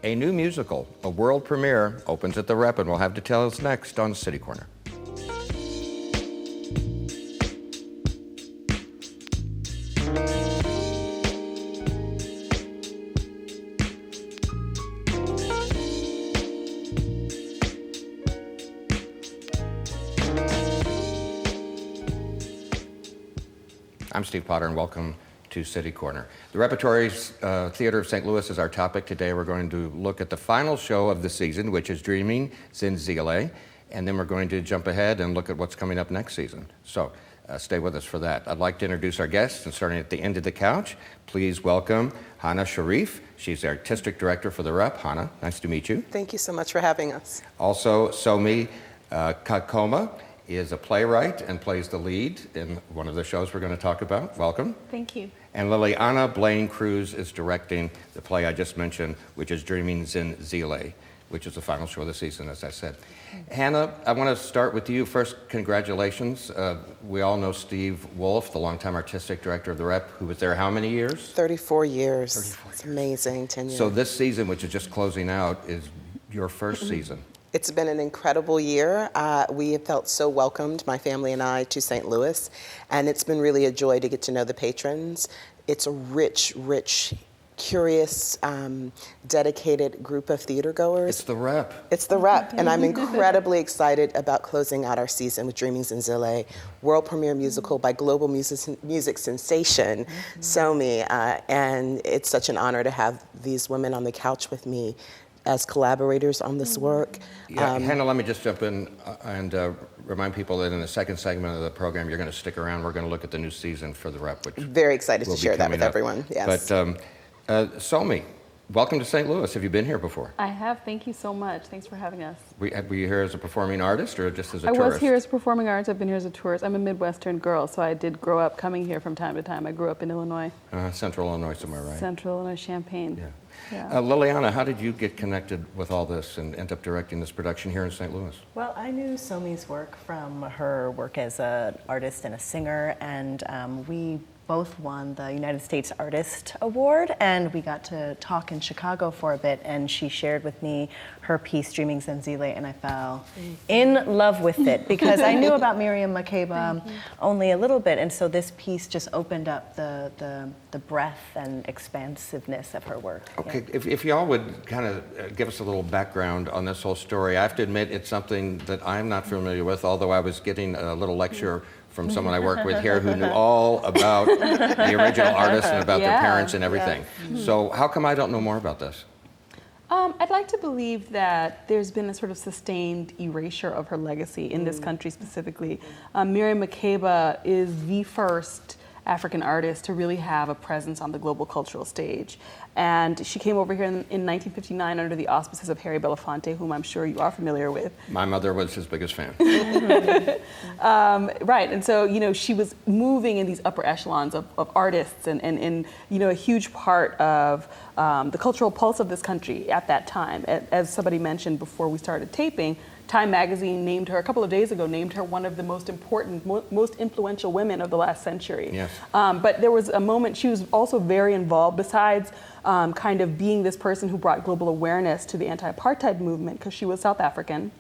A new musical, a world premiere, opens at the Rep, and we'll have details next on City Corner. I'm Steve Potter, and welcome to City Corner. The Repertory Theatre of St. Louis is our topic today. We're going to look at the final show of the season, which is Dreaming Zenzile, and then we're going to jump ahead and look at what's coming up next season. So stay with us for that. I'd like to introduce our guests, and starting at the end of the couch, please welcome Hana Sharif. She's the Artistic Director for the Rep. Hana, nice to meet you. Thank you so much for having us. Also, Somi Kakoma is a playwright and plays the lead in one of the shows we're going to talk about. Welcome. Thank you. And Liliana Blaine Cruz is directing the play I just mentioned, which is Dreaming Zenzile, which is the final show of the season, as I said. Hana, I want to start with you. First, congratulations. We all know Steve Wolf, the longtime artistic director of the Rep, who was there how many years? 34 years. 34 It's amazing, 10 years. So this season, which is just closing out, is your first season. It's been an incredible year. We have felt so welcomed, my family and I, to St. Louis, and it's been really a joy to get to know the patrons. It's a rich, curious, dedicated group of theater goers. It's the Rep. It's the Rep, and I'm incredibly excited about closing out our season with Dreaming Zenzile, world premiere musical by global music sensation, Somi, and it's such an honor to have these women on the couch with me as collaborators on this work. Yeah, Hannah, let me just jump in and remind people that in the second segment of the program, you're going to stick around. We're going to look at the new season for the Rep, which very excited to share that with everyone. Yes. But Somi, welcome to St. Louis. Have you been here before? I have. Thank you so much. Thanks for having us. Were you here as a performing artist or just as a tourist? I was here as a performing artist. I've been here as a tourist. I'm a Midwestern girl, so I did grow up coming here from time to time. I grew up in Illinois. Central Illinois, somewhere, right? Central Illinois, Champaign. Yeah. Yeah. Liliana, how did you get connected with all this and end up directing this production here in St. Louis? Well, I knew Somi's work from her work as an artist and a singer, and we both won the United States Artist Award, and we got to talk in Chicago for a bit, and she shared with me her piece, Dreaming Zenzile, and I fell in love with it because I knew about Miriam Makeba only a little bit, and so this piece just opened up the breadth and expansiveness of her work. Okay, yeah. If y'all would kind of give us a little background on this whole story. I have to admit it's something that I'm not familiar with, although I was getting a little lecture from someone I work with here who knew all about the original artist and about their parents and everything. Yeah. So how come I don't know more about this? I'd like to believe that there's been a sort of sustained erasure of her legacy in this country specifically. Miriam Makeba is the first African artist to really have a presence on the global cultural stage. And she came over here in 1959 under the auspices of Harry Belafonte, whom I'm sure you are familiar with. My mother was his biggest fan. Right, and so, you know, she was moving in these upper echelons of artists and you know, a huge part of the cultural pulse of this country at that time. As somebody mentioned before we started taping, Time magazine named her, a couple of days ago, named her one of the most important, most influential women of the last century. Yes. But there was a moment, she was also very involved, besides kind of being this person who brought global awareness to the anti-apartheid movement, because she was South African.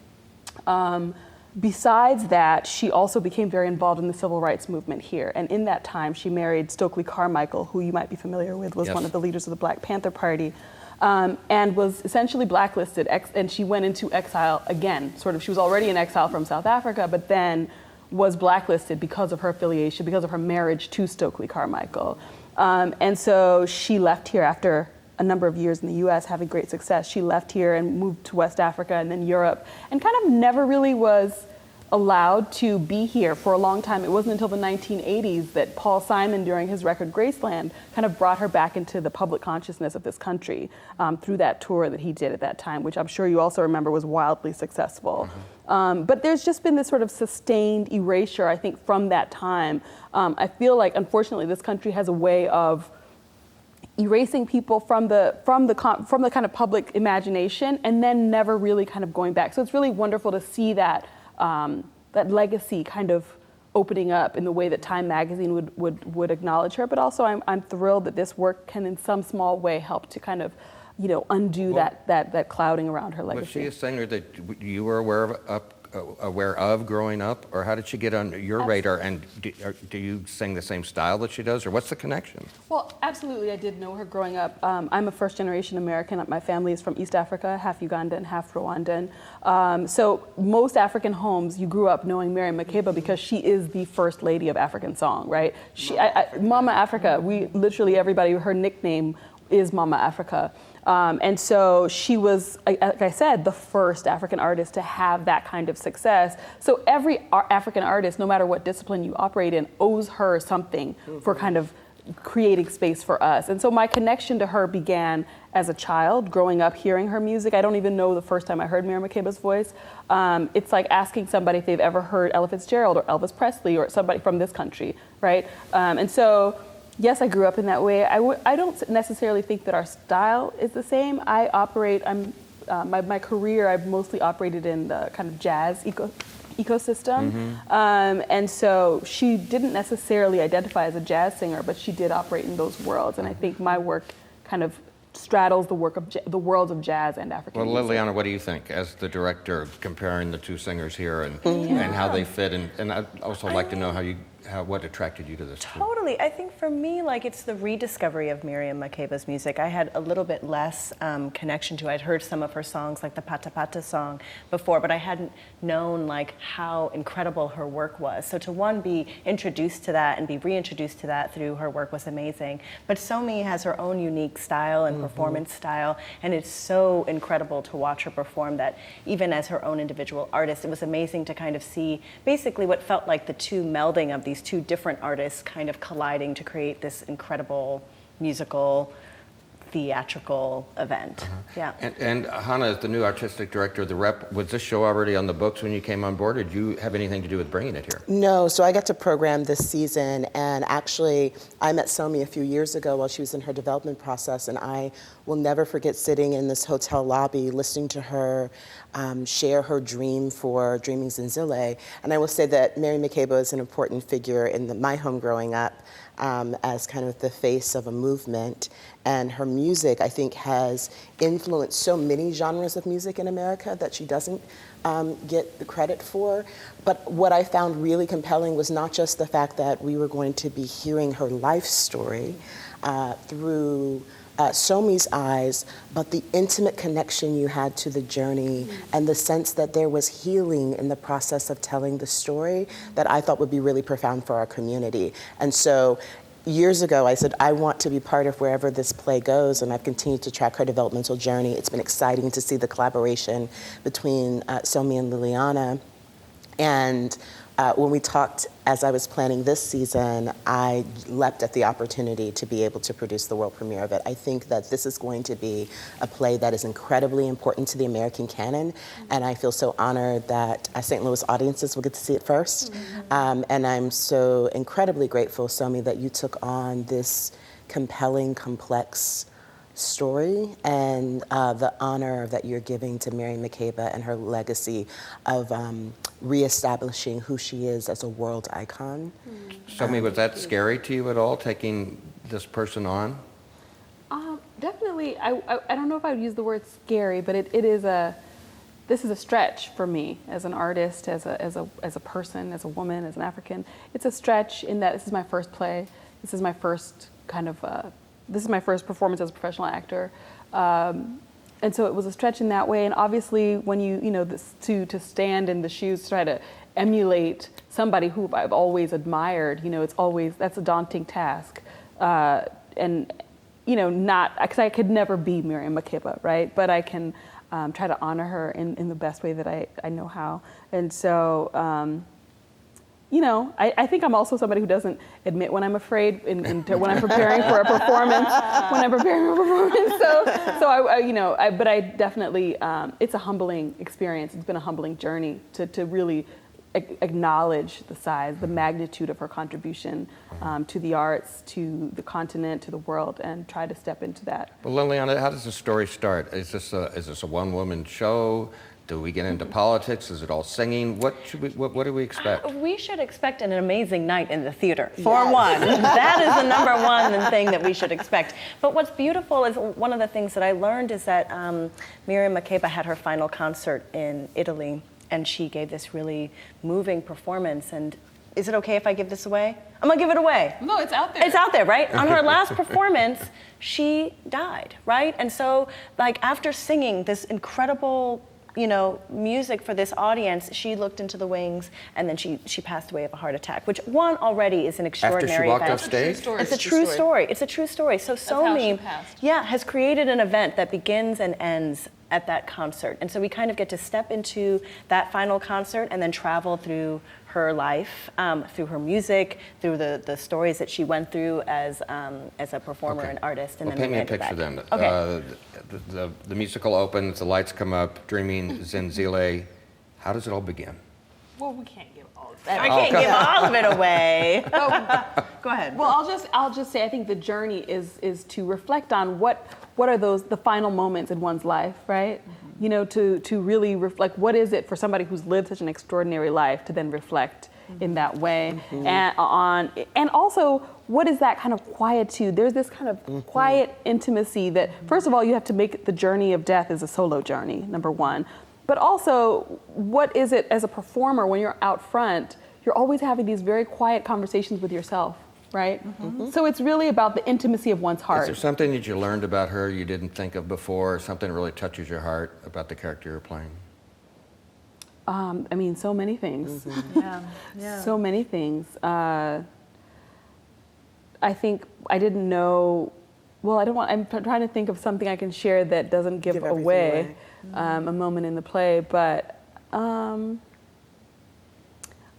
Besides that, she also became very involved in the civil rights movement here. And in that time, she married Stokely Carmichael, who you might be familiar with, was one of the leaders of the Black Panther Party. And was essentially blacklisted, and she went into exile again. Sort of, she was already in exile from South Africa, but then was blacklisted because of her affiliation, because of her marriage to Stokely Carmichael. And so she left here after a number of years in the US, having great success. She left here and moved to West Africa and then Europe, and kind of never really was allowed to be here for a long time. It wasn't until the 1980s that Paul Simon, during his record Graceland, kind of brought her back into the public consciousness of this country through that tour that he did at that time, which I'm sure you also remember was wildly successful. But there's just been this sort of sustained erasure, I think, from that time. I feel like, unfortunately, this country has a way of erasing people from the kind of public imagination and then never really kind of going back. So it's really wonderful to see that that legacy kind of opening up in the way that Time magazine would acknowledge her. But also I'm thrilled that this work can in some small way help to kind of undo that clouding around her legacy. Was she a singer that you were aware of growing up, or how did she get on your radar? And do you sing the same style that she does, or what's the connection? Well, absolutely, I did know her growing up. I'm a first-generation American. My family is from East Africa, half Ugandan, half Rwandan. So most African homes, you grew up knowing Miriam Makeba because she is the first lady of African song, right? Mama Africa. We literally everybody. Her nickname is Mama Africa. And so she was, like I said, the first African artist to have that kind of success. So every African artist, no matter what discipline you operate in, owes her something for kind of creating space for us. And so my connection to her began as a child, growing up, hearing her music. I don't even know the first time I heard Miriam Makeba's voice. It's like asking somebody if they've ever heard Ella Fitzgerald or Elvis Presley or somebody from this country, right? And so, yes, I grew up in that way. I don't necessarily think that our style is the same. My career, I've mostly operated in the kind of jazz ecosystem. And so she didn't necessarily identify as a jazz singer, but she did operate in those worlds. And I think my work kind of straddles the worlds of jazz and African music. Well, Liliana, what do you think as the director, comparing the two singers here and how they fit? And I'd also like to know what attracted you to this? Totally. I think for me, it's the rediscovery of Miriam Makeba's music. I had a little bit less connection to it. I'd heard some of her songs, like the Pata Pata song before, but I hadn't known how incredible her work was. So to be introduced to that and be reintroduced to that through her work was amazing. But Somi has her own unique style and performance style, and it's so incredible to watch her perform that even as her own individual artist, it was amazing to kind of see basically what felt like the two melding of these two different artists kind of colliding to create this incredible musical, theatrical event. Yeah. And Hana is the new artistic director of the Rep. Was this show already on the books when you came on board, or did you have anything to do with bringing it here? No, so I got to program this season, and actually I met Somi a few years ago while she was in her development process, and I will never forget sitting in this hotel lobby listening to her share her dream for Dreaming Zinzile. And I will say that Mary Makeba is an important figure in my home growing up as kind of the face of a movement. And her music, I think, has influenced so many genres of music in America that she doesn't get the credit for. But what I found really compelling was not just the fact that we were going to be hearing her life story through Somi's eyes, but the intimate connection you had to the journey and the sense that there was healing in the process of telling the story that I thought would be really profound for our community. And so years ago, I said, I want to be part of wherever this play goes, and I've continued to track her developmental journey. It's been exciting to see the collaboration between Somi and Liliana. And when we talked, as I was planning this season, I leapt at the opportunity to be able to produce the world premiere of it. I think that this is going to be a play that is incredibly important to the American canon, and I feel so honored that St. Louis audiences will get to see it first. And I'm so incredibly grateful, Somi, that you took on this compelling, complex story and the honor that you're giving to Mary Makeba and her legacy of reestablishing who she is as a world icon. Somi, was that scary to you at all, taking this person on? Definitely. I don't know if I would use the word scary, but this is a stretch for me as an artist, as a person, as a woman, as an African. It's a stretch in that this is my first play. This is my first this is my first performance as a professional actor. And so it was a stretch in that way. And obviously when to stand in the shoes, to try to emulate somebody who I've always admired, that's a daunting task. And because I could never be Miriam Makeba, right? But I can try to honor her in the best way that I know how. And so, I think I'm also somebody who doesn't admit when I'm afraid when I'm preparing for a performance. But I definitely, it's a humbling experience. It's been a humbling journey to really acknowledge the magnitude of her contribution to the arts, to the continent, to the world, and try to step into that. Well, Liliana, how does the story start? Is this a one-woman show? Do we get into politics? Is it all singing? What do we expect? We should expect an amazing night in the theater, for one. That is the number one thing that we should expect. But what's beautiful is one of the things that I learned is that Miriam Makeba had her final concert in Italy, and she gave this really moving performance. And is it okay if I give this away? I'm gonna give it away. No, it's out there. It's out there, right? On her last performance, she died, right? And so, like, after singing this incredible, music for this audience, she looked into the wings, and then she passed away of a heart attack, which one already is an extraordinary After she walked event. off stage? It's a true story. It's a true story. So how she Somi, passed. has created an event that begins and ends at that concert. And so we kind of get to step into that final concert and then travel through her life, through her music, through the stories that she went through as a performer and artist. And Well, then paint me a we ended picture back. then. Okay. The musical opens, the lights come up, Dreaming Zenzile. How does it all begin? Well, we can't give all of that. I can't give all of it away. Go ahead. Well, I'll just say I think the journey is to reflect on what are the final moments in one's life, right? To really reflect what is it for somebody who's lived such an extraordinary life to then reflect in that way, and also what is that kind of quietude? There's this kind of quiet intimacy that, first of all, you have to make the journey of death as a solo journey, number one. But also, what is it as a performer when you're out front? You're always having these very quiet conversations with yourself, right? So it's really about the intimacy of one's Is heart. there something that you learned about her you didn't think of before, or something that really touches your heart about the character you're playing? So many things. Yeah. So many things. I think I didn't know. Well, I'm trying to think of something I can share that doesn't give everything away a moment in the play. But I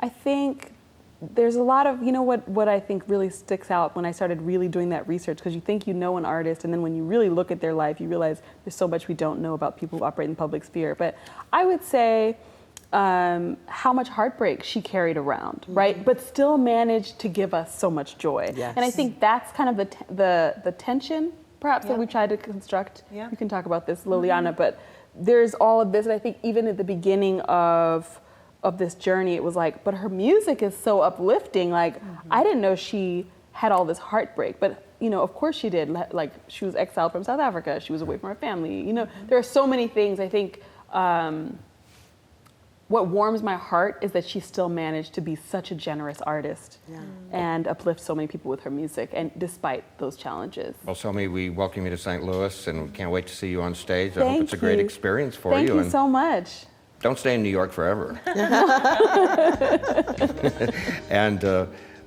think there's a lot of, what I think really sticks out when I started really doing that research, because you think you know an artist, and then when you really look at their life, you realize there's so much we don't know about people who operate in the public sphere. But I would say how much heartbreak she carried around, right? But still managed to give us so much joy. Yes. And I think that's kind of the tension, perhaps, that we tried to construct. Yeah. You can talk about this, Liliana, but there's all of this, and I think even at the beginning of this journey, it was like, but her music is so uplifting. Like, I didn't know she had all this heartbreak, but of course she did. Like, she was exiled from South Africa. She was away from her family. There are so many things. I think what warms my heart is that she still managed to be such a generous artist and uplift so many people with her music, and despite those challenges. Well, Somi, we welcome you to St. Louis, and we can't wait to see you on stage. I Thank hope it's a great you. experience for Thank you. you And so much. don't stay in New York forever. And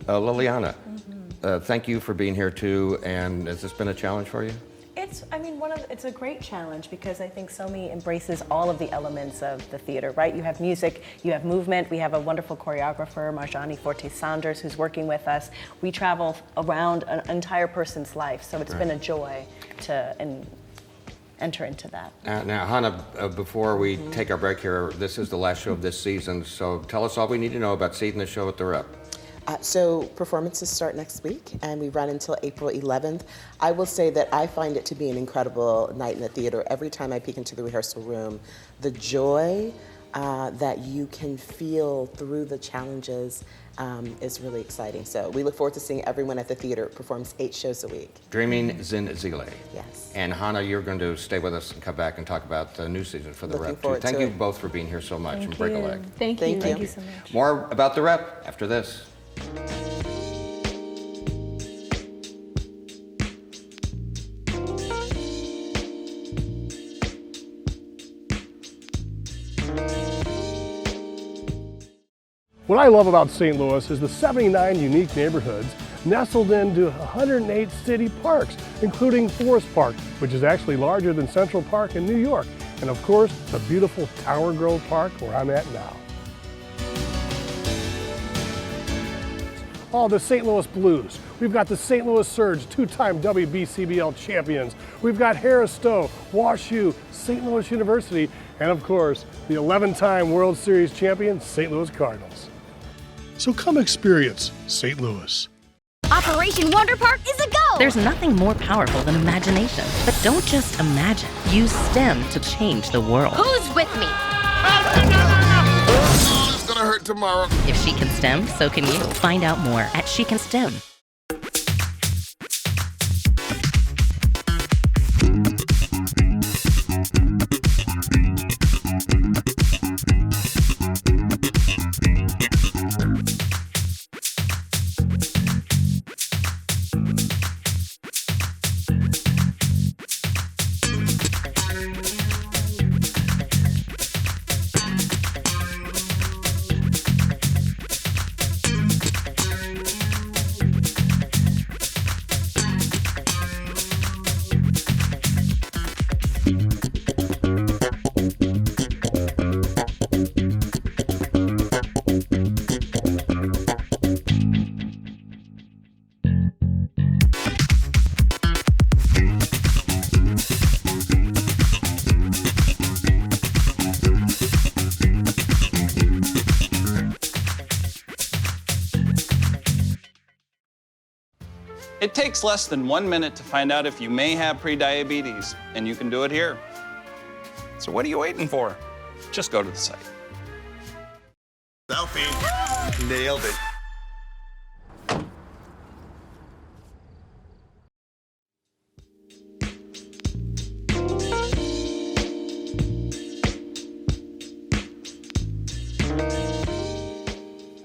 Liliana, thank you for being here too. And has this been a challenge for you? It's a great challenge, because I think Somi embraces all of the elements of the theater, right? You have music, you have movement, we have a wonderful choreographer, Marjani Forte-Saunders, who's working with us. We travel around an entire person's life, so it's been a joy to enter into that. Now, Hana, before we take our break here, this is the last show of this season, so tell us all we need to know about seeing the show at the Rep. So performances start next week, and we run until April 11th. I will say that I find it to be an incredible night in the theater. Every time I peek into the rehearsal room, the joy that you can feel through the challenges is really exciting. So we look forward to seeing everyone at the theater. It performs 8 shows a week. Dreaming Zenzile. Yes. And Hana, you're going to stay with us and come back and talk about the new season for the Looking Rep too. forward Thank to you it. both for being here so much, and break a leg. Thank you. Thank Thank you so much. More about the Rep after this. What I love about St. Louis is the 79 unique neighborhoods nestled into 108 city parks, including Forest Park, which is actually larger than Central Park in New York, and of course, the beautiful Tower Grove Park where I'm at now. Oh, the St. Louis Blues. We've got the St. Louis Surge, 2-time WBCBL champions. We've got Harris Stowe, WashU, St. Louis University, and of course, the 11-time World Series champion, St. Louis Cardinals. So come experience St. Louis. Operation Wonder Park is a go! There's nothing more powerful than imagination. But don't just imagine. Use STEM to change the world. Who's with me? Oh, it's gonna hurt tomorrow. If she can STEM, so can you. Find out more at She Can STEM. It takes less than 1 minute to find out if you may have prediabetes, and you can do it here. So what are you waiting for? Just go to the site. Selfie. Nailed it.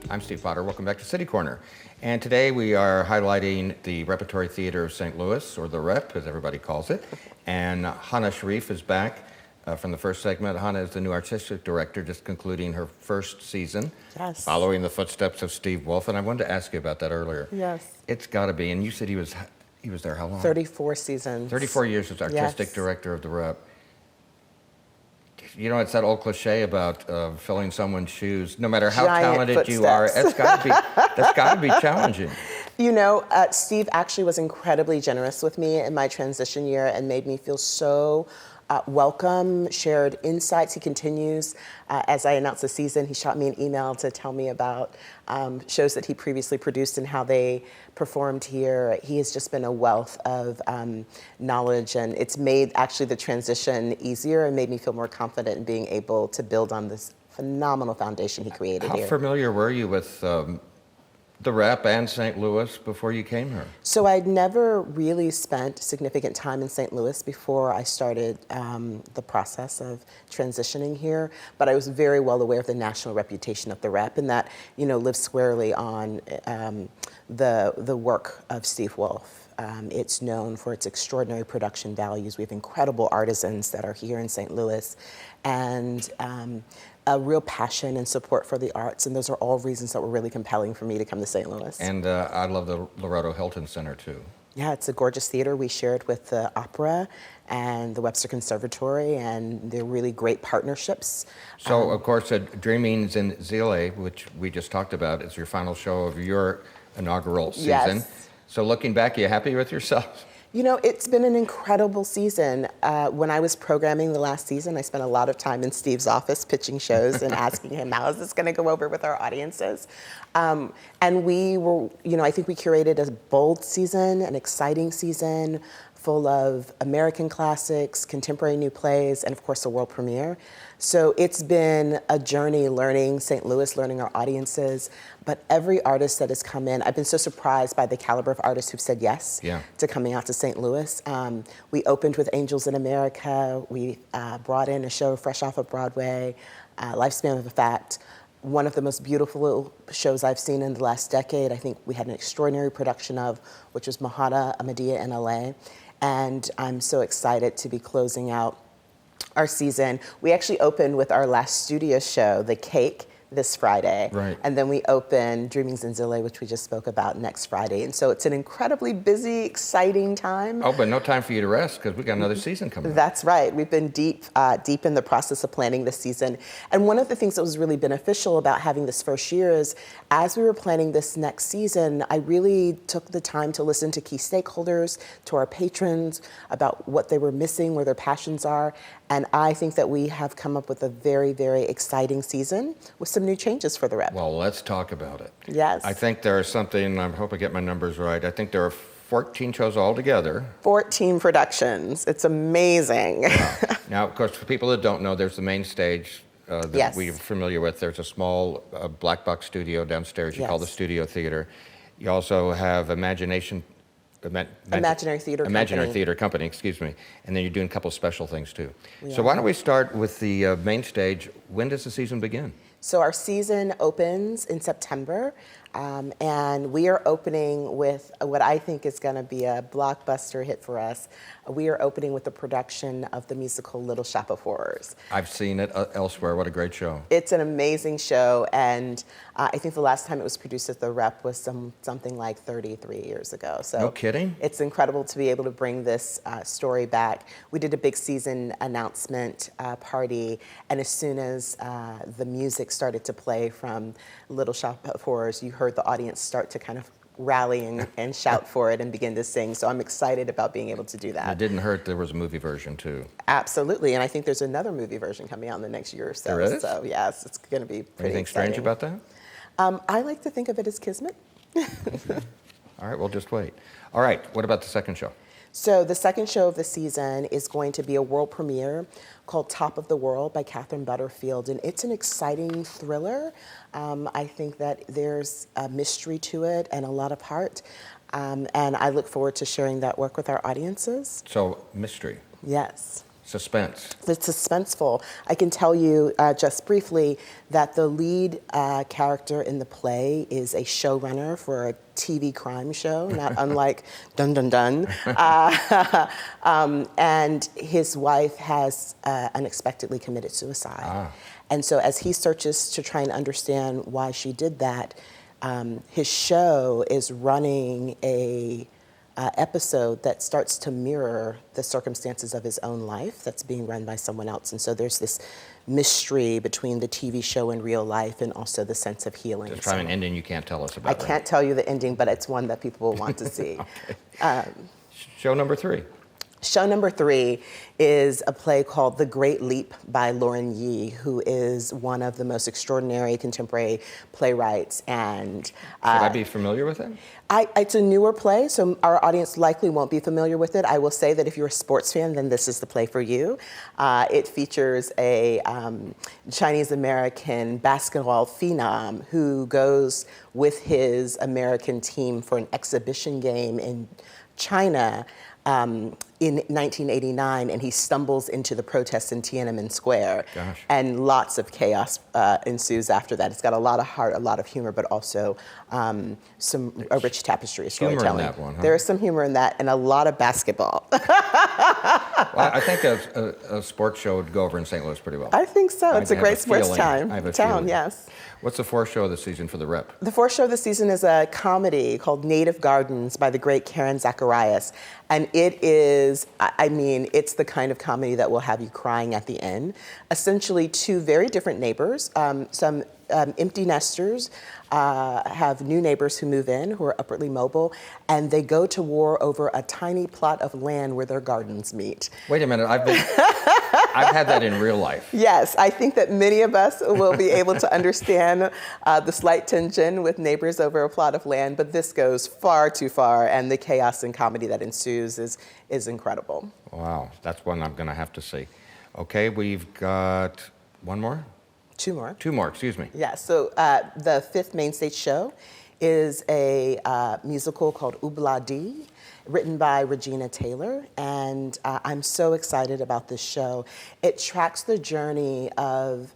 I'm Steve Potter. Welcome back to City Corner. And today we are highlighting the Repertory Theatre of St. Louis, or the Rep, as everybody calls it. And Hana Sharif is back from the first segment. Hana is the new artistic director, just concluding her first season, Yes. following the footsteps of Steve Wolf. And I wanted to ask you about that earlier. Yes. It's got to be, and you said he was there how long? 34 seasons. 34 years as artistic Yes. director of the Rep. You know, it's that old cliche about filling someone's shoes. No matter how Giant talented you are, footsteps. that's got to be challenging. You know, Steve actually was incredibly generous with me in my transition year and made me feel so welcome, shared insights. He continues, as I announced the season, he shot me an email to tell me about shows that he previously produced and how they performed here. He has just been a wealth of knowledge, and it's made actually the transition easier and made me feel more confident in being able to build on this phenomenal foundation he created How here. familiar were you with the Rep and St. Louis before you came here? So I'd never really spent significant time in St. Louis before I started the process of transitioning here, but I was very well aware of the national reputation of the Rep, and that, you know, lives squarely on the work of Steve Wolf. It's known for its extraordinary production values. We have incredible artisans that are here in St. Louis, and a real passion and support for the arts, and those are all reasons that were really compelling for me to come to St. Louis. And I love the Loretto Hilton Center, too. Yeah, it's a gorgeous theater. We shared with the Opera and the Webster Conservatory, and they're really great partnerships. So, of course, Dreamings in Zile, which we just talked about, is your final show of your inaugural season. Yes. So looking back, are you happy with yourself? You know, it's been an incredible season. When I was programming the last season, I spent a lot of time in Steve's office pitching shows and asking him, how is this going to go over with our audiences? And we were, you know, I think we curated a bold season, an exciting season, full of American classics, contemporary new plays, and of course a world premiere. So it's been a journey learning St. Louis, learning our audiences, but every artist that has come in, I've been so surprised by the caliber of artists who've said yes to coming out to St. Louis. We opened with Angels in America. We brought in a show fresh off of Broadway, Lifespan of a Fact. One of the most beautiful shows I've seen in the last decade. I think we had an extraordinary production of, which was Mahata, a Medea in LA. And I'm so excited to be closing out our season. We actually opened with our last studio show, The Cake, this Friday. Right. And then we open Dreamings in Zile, which we just spoke about, next Friday. And so it's an incredibly busy, exciting time. Oh, but no time for you to rest, because we got another season coming up. That's right. We've been deep in the process of planning this season. And one of the things that was really beneficial about having this first year is, as we were planning this next season, I really took the time to listen to key stakeholders, to our patrons, about what they were missing, where their passions are. And I think that we have come up with a very, very exciting season with some new changes for the Rep. Well, let's talk about it. Yes. I think there are something, I hope I get my numbers right, I think there are 14 shows altogether. 14 productions. It's amazing. Wow. Now, of course, for people that don't know, there's the main stage, that Yes. we're familiar with. There's a small black box studio downstairs you call the Yes. Studio Theater. You also have Imaginary Theater Imaginary Company. Theater Company, excuse me. And then you're doing a couple special things too. We So are. why don't we start with the main stage. When does the season begin? So our season opens in September, and we are opening with what I think is going to be a blockbuster hit for us. We are opening with the production of the musical Little Shop of Horrors. I've seen it elsewhere. What a great show. It's an amazing show, and I think the last time it was produced at the Rep was something like 33 years ago. So No kidding? It's incredible to be able to bring this story back. We did a big season announcement party, and as soon as the music started to play from Little Shop of Horrors, you heard the audience start to kind of rally and shout for it and begin to sing. So I'm excited about being able to do that. It didn't hurt there was a movie version too. Absolutely, and I think there's another movie version coming out in the next year or so. There is? So yes, it's going to be pretty Anything exciting. strange about that? I like to think of it as kismet. All right, we'll just wait. All right, what about the second show? So the second show of the season is going to be a world premiere called Top of the World by Catherine Butterfield, and it's an exciting thriller. I think that there's a mystery to it and a lot of heart, and I look forward to sharing that work with our audiences. So, mystery, Yes. suspense. It's suspenseful. I can tell you just briefly that the lead character in the play is a showrunner for a TV crime show, not unlike Dun Dun Dun. And his wife has unexpectedly committed suicide. And so as he searches to try and understand why she did that, his show is running a episode that starts to mirror the circumstances of his own life that's being run by someone else. And so there's this mystery between the TV show and real life, and also the sense of healing. Just try an ending you can't tell us about. I can't tell you the ending, but it's one that people will want to see. Show number 3. Show number 3 is a play called The Great Leap by Lauren Yee, who is one of the most extraordinary contemporary playwrights. And Should I be familiar with it? It's a newer play, so our audience likely won't be familiar with it. I will say that if you're a sports fan, then this is the play for you. It features a Chinese-American basketball phenom who goes with his American team for an exhibition game in China in 1989, and he stumbles into the protests in Tiananmen Square. Gosh. And lots of chaos ensues after that. It's got a lot of heart, a lot of humor, but also a rich tapestry of Humor in storytelling. that one, huh? There is some humor in that, and a lot of basketball. Well, I think a sports show would go over in St. Louis pretty well. I think so. It's a have great sports feeling. I have a town, feeling. yes. What's the fourth show of the season for the Rep? The fourth show of the season is a comedy called Native Gardens by the great Karen Zacharias. And it is, I mean, it's the kind of comedy that will have you crying at the end. Essentially, two very different neighbors, some empty nesters, have new neighbors who move in, who are upwardly mobile, and they go to war over a tiny plot of land where their gardens meet. Wait a minute, I've had that in real life. Yes, I think that many of us will be able to understand the slight tension with neighbors over a plot of land, but this goes far too far, and the chaos and comedy that ensues is incredible. Wow, that's one I'm going to have to see. Okay, we've got one more? Two more. Two more, excuse me. Yeah, so the fifth main stage show is a musical called Oobla Dee, written by Regina Taylor, and I'm so excited about this show. It tracks the journey of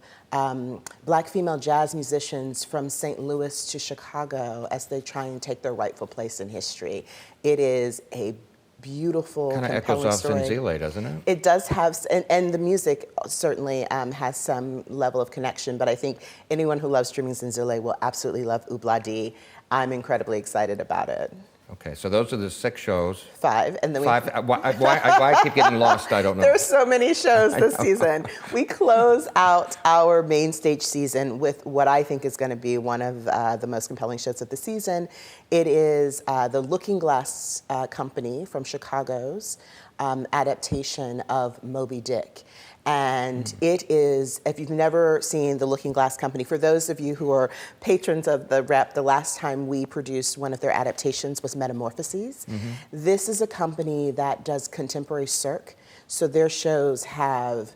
Black female jazz musicians from St. Louis to Chicago as they try and take their rightful place in history. It is a beautiful, Kind of compelling echoes off story. Zenzile, doesn't it? It does have, and the music certainly has some level of connection, but I think anyone who loves Dreaming Zenzile will absolutely love Oobla Dee. I'm incredibly excited about it. Okay, so those are the 6 shows. 5, and then Five. Why I keep getting lost, I don't know. There's so many shows this season. We close out our main stage season with what I think is going to be one of the most compelling shows of the season. It is the Looking Glass Company from Chicago's adaptation of Moby Dick. And it is, if you've never seen The Looking Glass Company, for those of you who are patrons of the Rep, the last time we produced one of their adaptations was Metamorphoses. This is a company that does contemporary cirque, so their shows have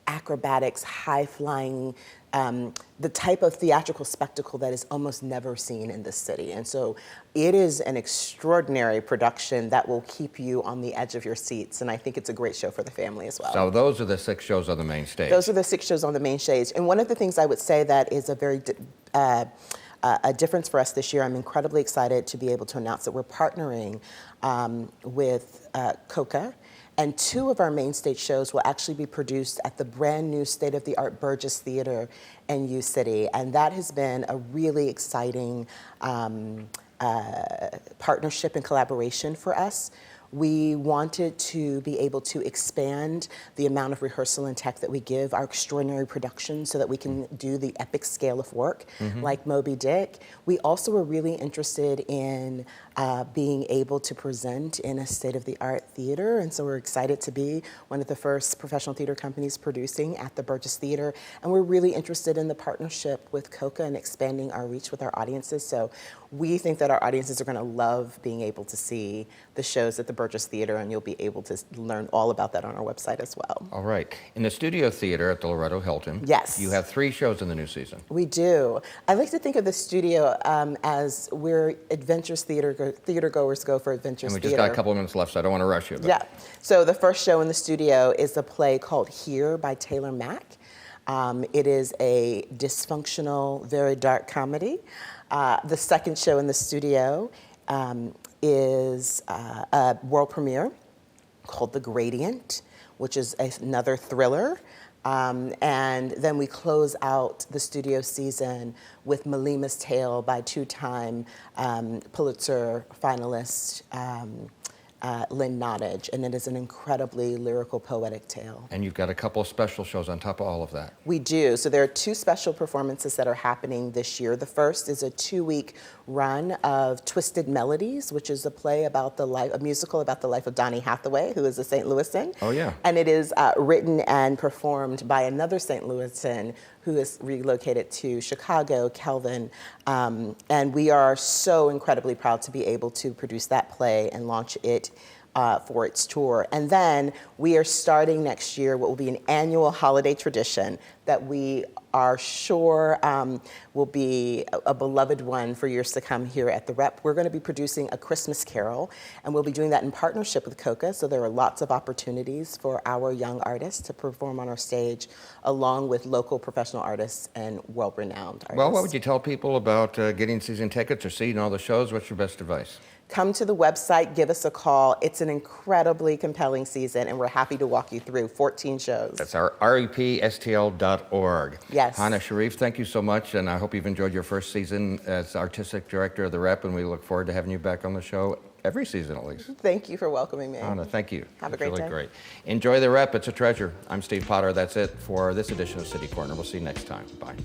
acrobatics, high-flying, the type of theatrical spectacle that is almost never seen in this city. And so it is an extraordinary production that will keep you on the edge of your seats. And I think it's a great show for the family as well. So those are the 6 shows on the main stage. Those are the 6 shows on the main stage. And one of the things I would say that is a very a difference for us this year, I'm incredibly excited to be able to announce that we're partnering with Coca. And 2 of our main stage shows will actually be produced at the brand new state-of-the-art Burgess Theatre in U City. And that has been a really exciting partnership and collaboration for us. We wanted to be able to expand the amount of rehearsal and tech that we give our extraordinary productions so that we can do the epic scale of work like Moby Dick. We also were really interested in being able to present in a state-of-the-art theater, and so we're excited to be one of the first professional theater companies producing at the Burgess Theatre, and we're really interested in the partnership with Coca and expanding our reach with our audiences. So we think that our audiences are going to love being able to see the shows at the Burgess Theatre, and you'll be able to learn all about that on our website as well. All right. In the Studio Theater at the Loretto Hilton, yes, you have 3 shows in the new season. We do. I like to think of the studio as where adventures theater goers go for adventures And we theater. just got a couple of minutes left, so I don't want to rush you. But. Yeah. So the first show in the studio is a play called Here by Taylor Mack. It is a dysfunctional, very dark comedy. The second show in the studio is a world premiere called The Gradient, which is another thriller. And then we close out the studio season with Malima's Tale by 2-time Pulitzer finalist Lynn Nottage, and it is an incredibly lyrical, poetic tale. And you've got a couple of special shows on top of all of that. We do. So there are 2 special performances that are happening this year. The first is a 2-week run of Twisted Melodies, which is a play about a musical about the life of Donny Hathaway, who is a St. Louisan. Oh, yeah. And it is written and performed by another St. Louisan who is relocated to Chicago, Kelvin. And we are so incredibly proud to be able to produce that play and launch it for its tour. And then we are starting next year what will be an annual holiday tradition that we are sure will be a beloved one for years to come here at the Rep. We're going to be producing A Christmas Carol, and we'll be doing that in partnership with Coca, so there are lots of opportunities for our young artists to perform on our stage, along with local professional artists and world-renowned artists. Well, what would you tell people about getting season tickets or seeing all the shows? What's your best advice? Come to the website, give us a call. It's an incredibly compelling season, and we're happy to walk you through 14 shows. That's our repstl.org. Yes. Hana, Sharif, thank you so much, and I hope you've enjoyed your first season as artistic director of the Rep, and we look forward to having you back on the show every season at least. Thank you for welcoming me. Hana, thank you. Have a It's great really day. great. Enjoy the Rep. It's a treasure. I'm Steve Potter. That's it for this edition of City Corner. We'll see you next time. Bye.